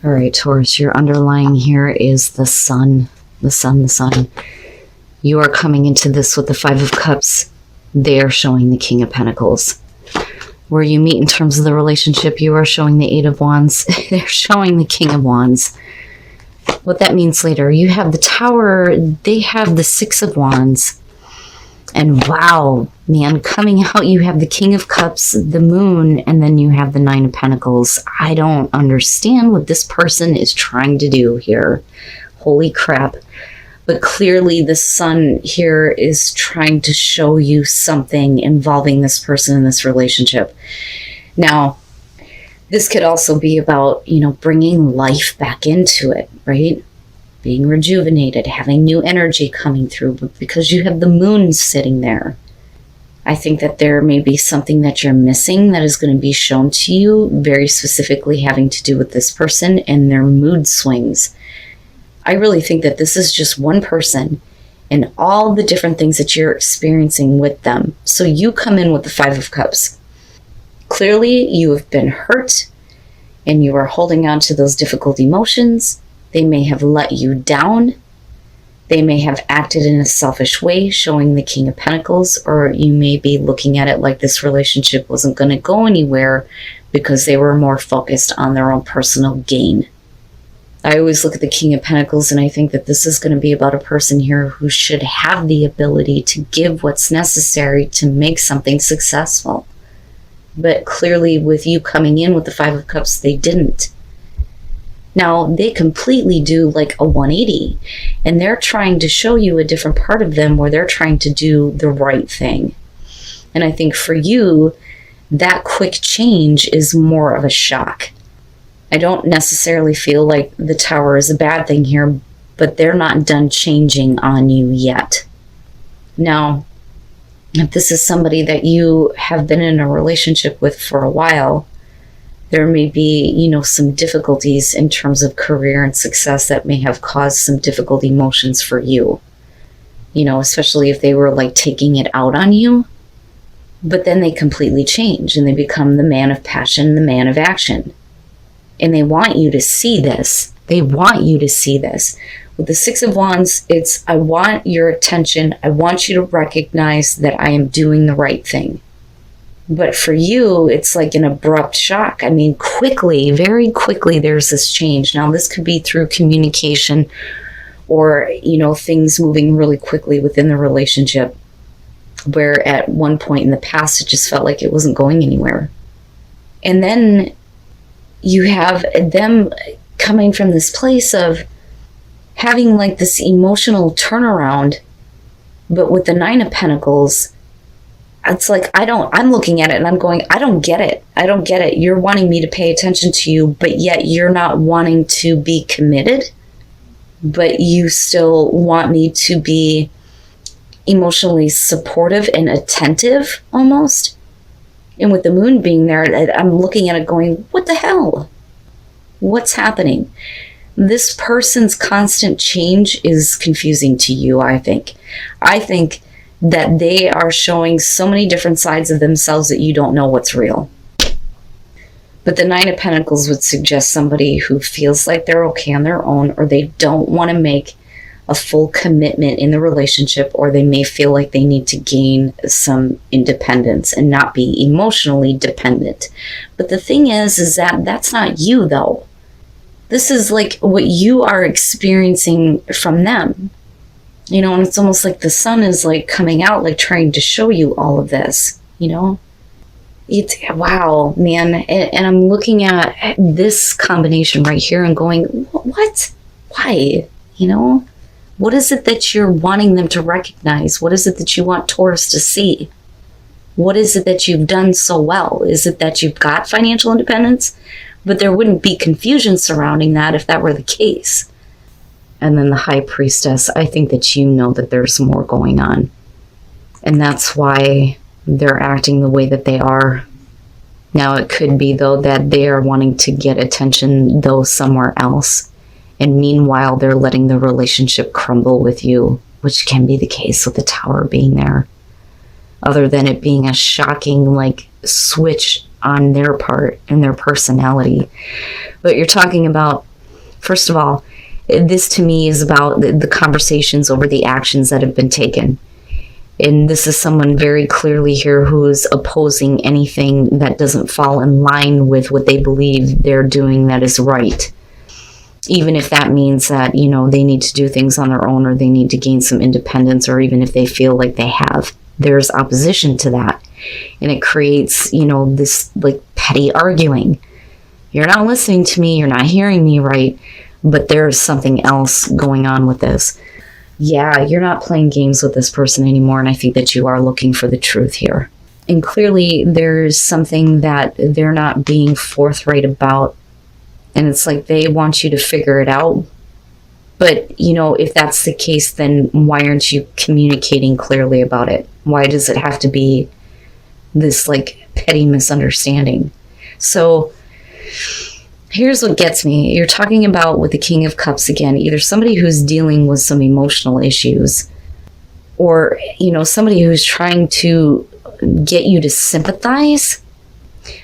All right, Taurus, your underlying here is the sun. The sun. You are coming into this with the Five of Cups. They are showing the King of Pentacles. Where you meet in terms of the relationship, you are showing the Eight of Wands. They're showing the King of Wands. What that means later, you have the Tower, they have the Six of Wands. And wow, man, coming out, you have the King of Cups, the Moon, and then you have the Nine of Pentacles. I don't understand what this person is trying to do here. Holy crap. But clearly the Sun here is trying to show you something involving this person in this relationship. Now, this could also be about, bringing life back into it, right? Being rejuvenated, having new energy coming through, but because you have the Moon sitting there, I think that there may be something that you're missing that is going to be shown to you, very specifically having to do with this person and their mood swings. I really think that this is just one person and all the different things that you're experiencing with them. So you come in with the Five of Cups. Clearly, you have been hurt and you are holding on to those difficult emotions. They may have let you down. They may have acted in a selfish way, showing the King of Pentacles, or you may be looking at it like this relationship wasn't going to go anywhere because they were more focused on their own personal gain. I always look at the King of Pentacles and I think that this is going to be about a person here who should have the ability to give what's necessary to make something successful. But clearly with you coming in with the Five of Cups, they didn't. Now, they completely do like a 180, and they're trying to show you a different part of them where they're trying to do the right thing. And I think for you, that quick change is more of a shock. I don't necessarily feel like the Tower is a bad thing here, but they're not done changing on you yet. Now, if this is somebody that you have been in a relationship with for a while, there may be, some difficulties in terms of career and success that may have caused some difficult emotions for you. Especially if they were like taking it out on you, but then they completely change and they become the man of passion, the man of action. And they want you to see this. They want you to see this. With the Six of Wands, it's, I want your attention. I want you to recognize that I am doing the right thing. But for you, it's like an abrupt shock. I mean, quickly, very quickly, there's this change. Now, this could be through communication or, things moving really quickly within the relationship, where at one point in the past, it just felt like it wasn't going anywhere. And then you have them coming from this place of having like this emotional turnaround, but with the Nine of Pentacles, it's like, I'm looking at it and I'm going, I don't get it. I don't get it. You're wanting me to pay attention to you, but yet you're not wanting to be committed, but you still want me to be emotionally supportive and attentive almost. And with the Moon being there, I'm looking at it going, what the hell? What's happening? This person's constant change is confusing to you, I think. I think that they are showing so many different sides of themselves that you don't know what's real. But the Nine of Pentacles would suggest somebody who feels like they're okay on their own, or they don't want to make a full commitment in the relationship, or they may feel like they need to gain some independence and not be emotionally dependent. But the thing is that that's not you, though. This is like what you are experiencing from them. And it's almost like the Sun is like coming out, like trying to show you all of this, It's, wow, man. And I'm looking at this combination right here and going, what? Why? What is it that you're wanting them to recognize? What is it that you want Taurus to see? What is it that you've done so well? Is it that you've got financial independence? But there wouldn't be confusion surrounding that if that were the case. And then the High Priestess, I think that that there's more going on. And that's why they're acting the way that they are. Now, it could be, though, that they are wanting to get attention, though, somewhere else. And meanwhile, they're letting the relationship crumble with you, which can be the case with the Tower being there. Other than it being a shocking, switch on their part and their personality. But you're talking about First of all, this to me is about the conversations over the actions that have been taken. And this is someone very clearly here who is opposing anything that doesn't fall in line with what they believe they're doing that is right. Even if that means that, you know, they need to do things on their own, or they need to gain some independence, or even if they feel like they have. There's opposition to that. And it creates, you know, this like petty arguing. You're not listening to me, you're not hearing me right, but there's something else going on with this. Yeah, you're not playing games with this person anymore, and I think that you are looking for the truth here. And clearly there's something that they're not being forthright about, and it's like they want you to figure it out. But, you know, if that's the case, then why aren't you communicating clearly about it? Why does it have to be this like petty misunderstanding? So here's what gets me. You're talking about with the King of Cups again, either somebody who's dealing with some emotional issues, or, you know, somebody who's trying to get you to sympathize.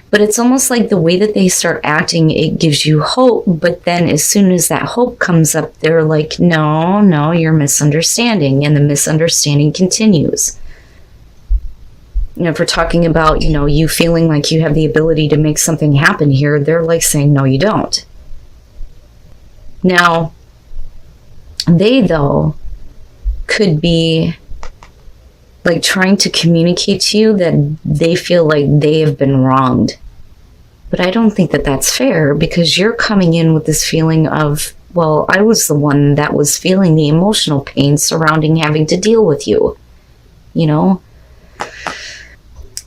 But it's almost like the way that they start acting, it gives you hope. But then as soon as that hope comes up, they're like, no, you're misunderstanding. And the misunderstanding continues. You know, if we're talking about, you know, you feeling like you have the ability to make something happen here, they're like saying, no, you don't. Now, they, though, could be like trying to communicate to you that they feel like they have been wronged. But I don't think that that's fair, because you're coming in with this feeling of, well, I was the one that was feeling the emotional pain surrounding having to deal with you, you know?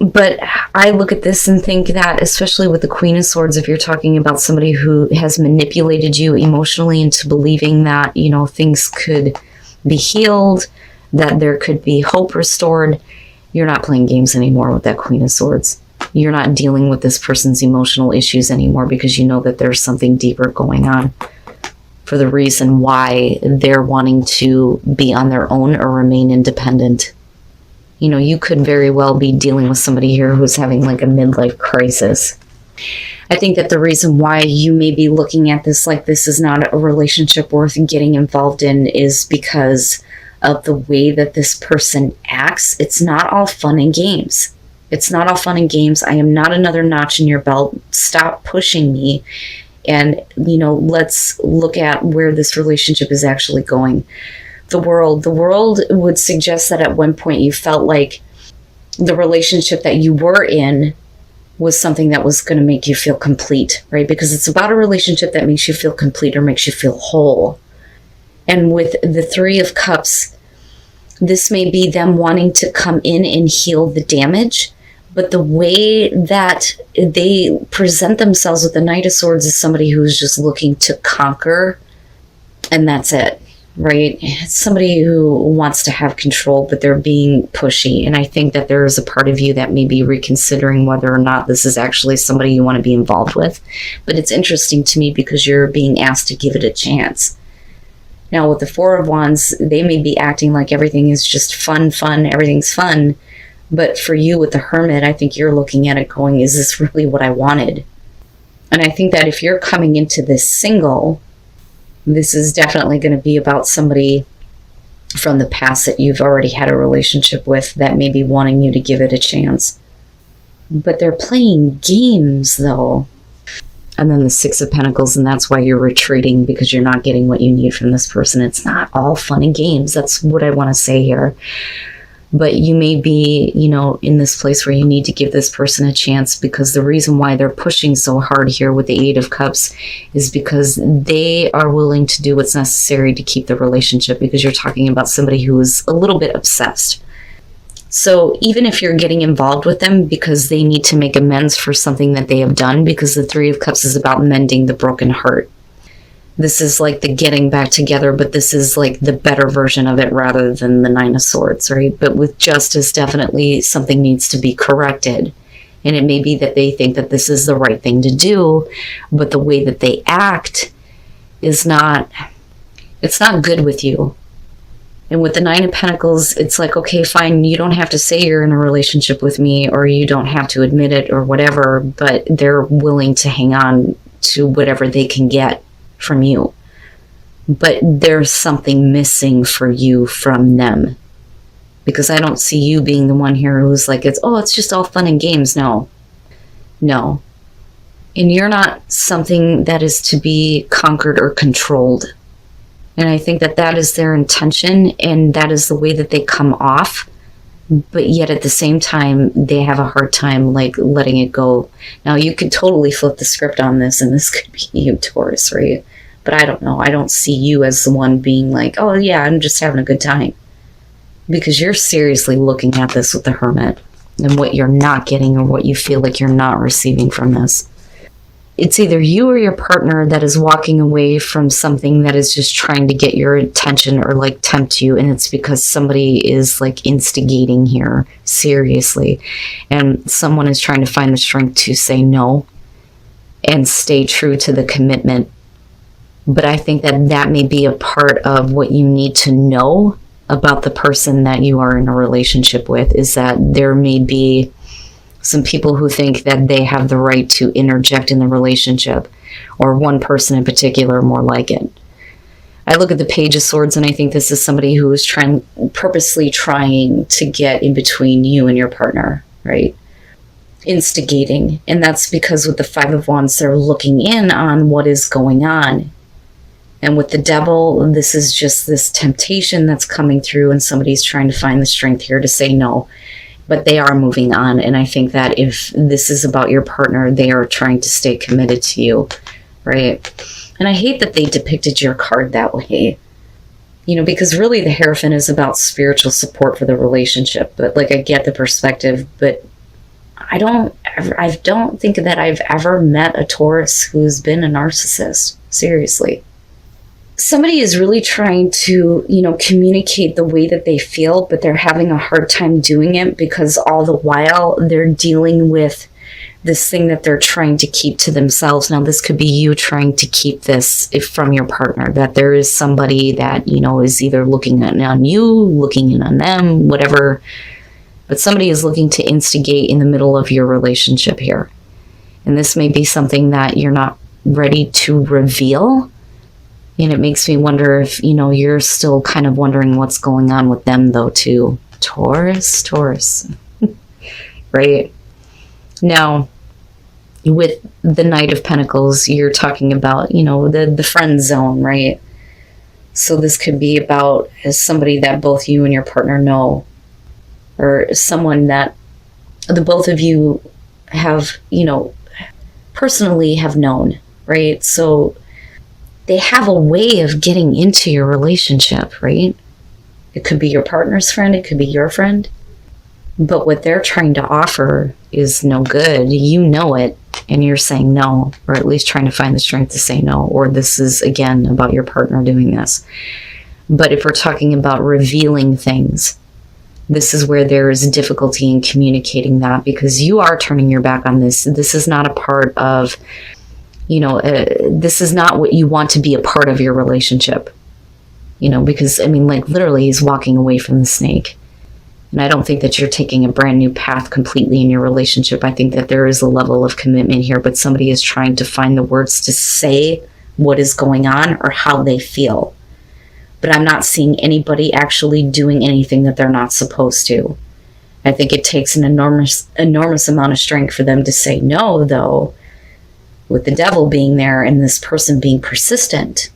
But I look at this and think that, especially with the Queen of Swords, if you're talking about somebody who has manipulated you emotionally into believing that, you know, things could be healed, that there could be hope restored, you're not playing games anymore with that Queen of Swords. You're not dealing with this person's emotional issues anymore, because you know that there's something deeper going on for the reason why they're wanting to be on their own or remain independent. You know, you could very well be dealing with somebody here who's having like a midlife crisis. I think that the reason why you may be looking at this like this is not a relationship worth getting involved in is because of the way that this person acts. It's not all fun and games. It's not all fun and games. I am not another notch in your belt. Stop pushing me. And, you know, let's look at where this relationship is actually going. The world would suggest that at one point you felt like the relationship that you were in was something that was going to make you feel complete, right? Because it's about a relationship that makes you feel complete or makes you feel whole. And with the Three of Cups, this may be them wanting to come in and heal the damage, but the way that they present themselves with the Knight of Swords is somebody who's just looking to conquer, and that's it. Right? It's somebody who wants to have control, but they're being pushy. And I think that there is a part of you that may be reconsidering whether or not this is actually somebody you want to be involved with. But it's interesting to me because you're being asked to give it a chance. Now, with the Four of Wands, they may be acting like everything is just fun, everything's fun. But for you with the Hermit, I think you're looking at it going, is this really what I wanted? And I think that if you're coming into this single, this is definitely going to be about somebody from the past that you've already had a relationship with that may be wanting you to give it a chance. But they're playing games, though. And then the Six of Pentacles, and that's why you're retreating, because you're not getting what you need from this person. It's not all fun and games. That's what I want to say here. But you may be, you know, in this place where you need to give this person a chance, because the reason why they're pushing so hard here with the Eight of Cups is because they are willing to do what's necessary to keep the relationship, because you're talking about somebody who is a little bit obsessed. So even if you're getting involved with them because they need to make amends for something that they have done, because the Three of Cups is about mending the broken heart. This is like the getting back together, but this is like the better version of it rather than the Nine of Swords, right? But with justice, definitely something needs to be corrected. And it may be that they think that this is the right thing to do, but the way that they act is not, it's not good with you. And with the Nine of Pentacles, it's like, okay, fine, you don't have to say you're in a relationship with me, or you don't have to admit it or whatever, but they're willing to hang on to whatever they can get from you. but there's something missing for you from them. Because I don't see you being the one here who's like, it's just all fun and games. No. And you're not something that is to be conquered or controlled. And I think that is their intention, and that is the way that they come off. But yet at the same time, they have a hard time like letting it go. Now, you could totally flip the script on this, and this could be you, Taurus, right? But I don't know. I don't see you as the one being like, oh yeah, I'm just having a good time. Because you're seriously looking at this with the Hermit and what you're not getting or what you feel like you're not receiving from this. It's either you or your partner that is walking away from something that is just trying to get your attention or like tempt you, and it's because somebody is like instigating here, seriously, and someone is trying to find the strength to say no and stay true to the commitment. But I think that may be a part of what you need to know about the person that you are in a relationship with, is that there may be some people who think that they have the right to interject in the relationship, or one person in particular more like it. I look at the Page of Swords and I think this is somebody who is purposely trying to get in between you and your partner, right? Instigating. And that's because with the Five of Wands, they're looking in on what is going on. And with the Devil, this is just this temptation that's coming through, and somebody's trying to find the strength here to say no. But they are moving on, and I think that if this is about your partner, they are trying to stay committed to you, right? And I hate that they depicted your card that way, because really the Hierophant is about spiritual support for the relationship. But like, I get the perspective, but I don't think that I've ever met a Taurus who's been a narcissist, seriously. Somebody is really trying to, communicate the way that they feel, but they're having a hard time doing it because all the while they're dealing with this thing that they're trying to keep to themselves. Now, this could be you trying to keep this from your partner, that there is somebody that, is either looking on you, looking in on them, whatever. But somebody is looking to instigate in the middle of your relationship here. And this may be something that you're not ready to reveal. And it makes me wonder if, you're still kind of wondering what's going on with them, though, too. Taurus. Right? Now, with the Knight of Pentacles, you're talking about, the friend zone, right? So this could be about somebody that both you and your partner know, or someone that the both of you have, personally have known, right? So they have a way of getting into your relationship, right? It could be your partner's friend, it could be your friend. But what they're trying to offer is no good. You know it, and you're saying no, or at least trying to find the strength to say no, or this is, again, about your partner doing this. But if we're talking about revealing things, this is where there is difficulty in communicating that, because you are turning your back on this. This is not a part of... this is not what you want to be a part of your relationship, because, literally he's walking away from the snake. And I don't think that you're taking a brand new path completely in your relationship. I think that there is a level of commitment here, but somebody is trying to find the words to say what is going on or how they feel. But I'm not seeing anybody actually doing anything that they're not supposed to. I think it takes an enormous amount of strength for them to say no, though, with the Devil being there and this person being persistent.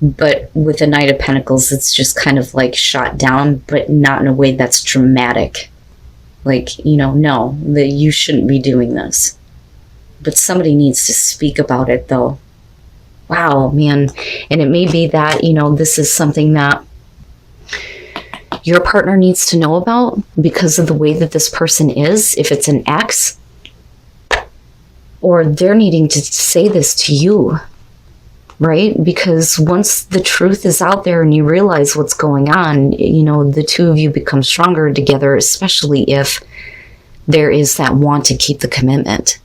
But with the Knight of Pentacles, it's just kind of like shot down, but not in a way that's dramatic. Like, no, that you shouldn't be doing this. But somebody needs to speak about it, though. Wow, man. And it may be that, this is something that your partner needs to know about because of the way that this person is, if it's an ex. Or they're needing to say this to you, right? Because once the truth is out there and you realize what's going on, the two of you become stronger together, especially if there is that want to keep the commitment.